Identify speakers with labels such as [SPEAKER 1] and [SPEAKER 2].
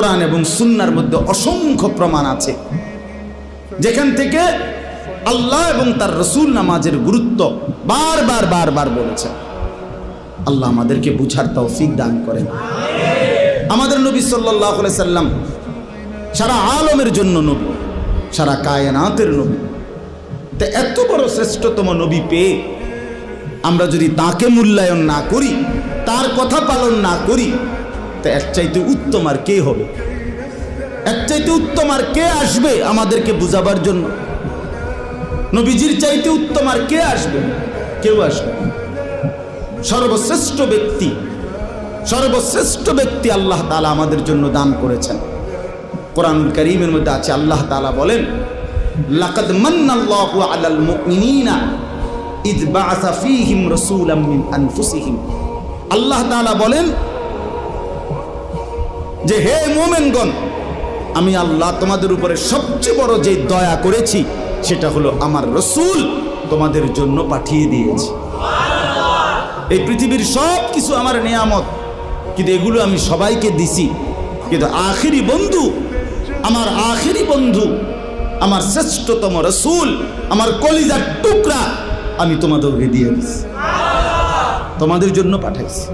[SPEAKER 1] কোরআন এবং সুন্নাহর মধ্যে অসংখ্য প্রমাণ আছে যেখান থেকে আল্লাহ এবং তার রাসূল নামাজের গুরুত্ব বারবার বলেছেন। আল্লাহ আমাদেরকে বুঝার তৌফিক দান করেন। আমাদের নবী সাল্লাল্লাহু আলাইহি সাল্লাম সারা আলমের জন্য নবী, সারা কায়নাতের নবী। তো এত বড় শ্রেষ্ঠতম নবী পেয়ে আমরা যদি তাকে মূল্যায়ন না করি, তার কথা পালন না করি, তো এর চাইতে উত্তম আর কে হবে? এর চাইতে উত্তম আর কে আসবে আমাদেরকে বুঝাবার জন্য? নবীজির চাইতে উত্তম আর কে আসবে? কেউ আসবে। সর্বশ্রেষ্ঠ ব্যক্তি আল্লাহ তাআলা আমাদের জন্য দান করেছেন। কোরআনুল কারীমের মধ্যে আছে, আল্লাহ তাআলা বলেন, লাকাদ মান্নাল্লাহু আলাল মুমিনিনা ইয বাআসা ফীহিম রাসূলাম মিন আনফুসিহিম। আল্লাহ তাআলা বলেন যে হে মুমিনগণ, আমি আল্লাহ তোমাদের উপরে সবচেয়ে বড় যে দয়া করেছি সেটা হলো আমার রাসূল তোমাদের জন্য পাঠিয়ে দিয়েছি। এই পৃথিবীর সব কিছু আমার নিয়ামত, কিন্তু এগুলো আমি সবাইকে দিছি, কিন্তু আখেরি বন্ধু, আমার শ্রেষ্ঠতম রাসূল, আমার কলিজার টুকরা আমি তোমাদেরকে দিয়ে দিছি, তোমাদের জন্য পাঠাইছি।